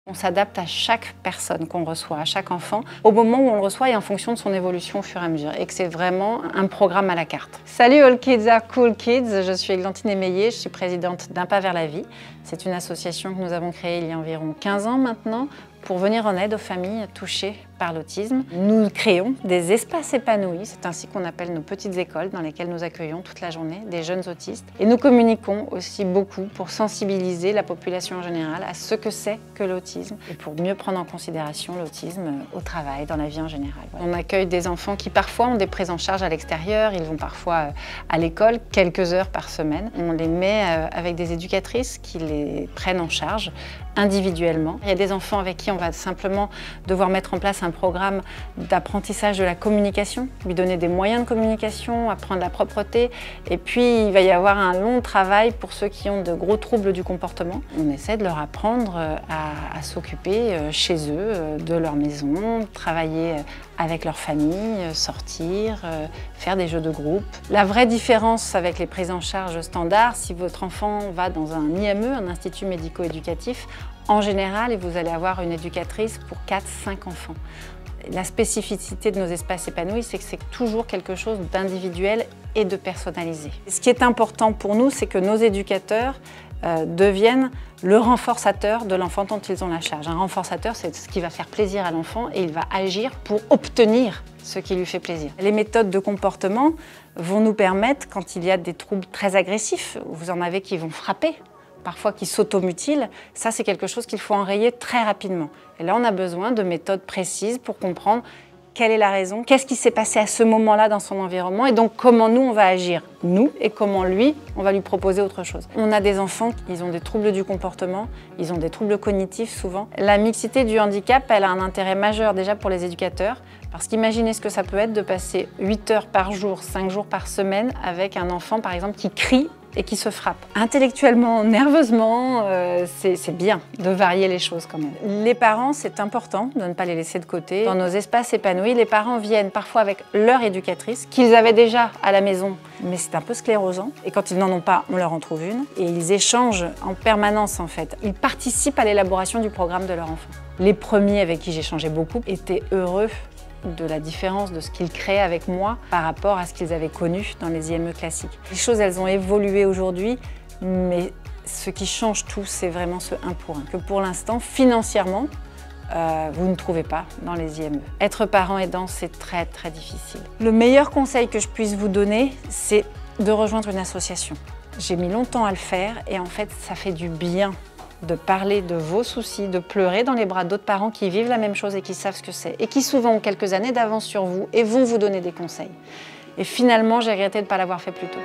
On s'adapte à chaque personne qu'on reçoit, à chaque enfant, au moment où on le reçoit et en fonction de son évolution au fur et à mesure. Et que c'est vraiment un programme à la carte. Salut All Kids are Cool Kids, je suis Églantine Émeillé, je suis présidente d'Un Pas vers la vie. C'est une association que nous avons créée il y a environ 15 ans maintenant pour venir en aide aux familles touchées par l'autisme. Nous créons des espaces épanouis, c'est ainsi qu'on appelle nos petites écoles dans lesquelles nous accueillons toute la journée des jeunes autistes. Et nous communiquons aussi beaucoup pour sensibiliser la population en général à ce que c'est que l'autisme et pour mieux prendre en considération l'autisme au travail, dans la vie en général. On accueille des enfants qui parfois ont des prises en charge à l'extérieur, ils vont parfois à l'école quelques heures par semaine. On les met avec des éducatrices qui les prennent en charge individuellement. Il y a des enfants avec qui on va simplement devoir mettre en place un programme d'apprentissage de la communication, lui donner des moyens de communication, apprendre la propreté. Et puis, il va y avoir un long travail pour ceux qui ont de gros troubles du comportement. On essaie de leur apprendre à s'occuper chez eux, de leur maison, travailler avec leur famille, sortir, faire des jeux de groupe. La vraie différence avec les prises en charge standards, si votre enfant va dans un IME, un institut médico-éducatif, en général, vous allez avoir une éducatrice pour 4-5 enfants. La spécificité de nos espaces épanouis, c'est que c'est toujours quelque chose d'individuel et de personnalisé. Ce qui est important pour nous, c'est que nos éducateurs deviennent le renforçateur de l'enfant dont ils ont la charge. Un renforçateur, c'est ce qui va faire plaisir à l'enfant et il va agir pour obtenir ce qui lui fait plaisir. Les méthodes de comportement vont nous permettre, quand il y a des troubles très agressifs, vous en avez qui vont frapper, parfois qui s'automutilent, ça c'est quelque chose qu'il faut enrayer très rapidement. Et là on a besoin de méthodes précises pour comprendre quelle est la raison, qu'est-ce qui s'est passé à ce moment-là dans son environnement et donc comment nous on va agir, nous, et comment lui, on va lui proposer autre chose. On a des enfants, ils ont des troubles du comportement, ils ont des troubles cognitifs souvent. La mixité du handicap, elle a un intérêt majeur déjà pour les éducateurs, parce qu'imaginez ce que ça peut être de passer 8 heures par jour, 5 jours par semaine avec un enfant par exemple qui crie et qui se frappe. Intellectuellement, nerveusement, c'est bien de varier les choses quand même. Les parents, c'est important de ne pas les laisser de côté. Dans nos espaces épanouis, les parents viennent parfois avec leur éducatrice, qu'ils avaient déjà à la maison, mais c'est un peu sclérosant. Et quand ils n'en ont pas, on leur en trouve une. Et ils échangent en permanence en fait. Ils participent à l'élaboration du programme de leur enfant. Les premiers avec qui j'échangeais beaucoup étaient heureux de la différence de ce qu'ils créaient avec moi par rapport à ce qu'ils avaient connu dans les IME classiques. Les choses, elles ont évolué aujourd'hui, mais ce qui change tout, c'est vraiment ce 1 pour 1. Que pour l'instant, financièrement, vous ne trouvez pas dans les IME. Être parent aidant, c'est très très difficile. Le meilleur conseil que je puisse vous donner, c'est de rejoindre une association. J'ai mis longtemps à le faire et en fait, ça fait du bien de parler de vos soucis, de pleurer dans les bras d'autres parents qui vivent la même chose et qui savent ce que c'est, et qui souvent ont quelques années d'avance sur vous et vont vous donner des conseils. Et finalement, j'ai regretté de ne pas l'avoir fait plus tôt.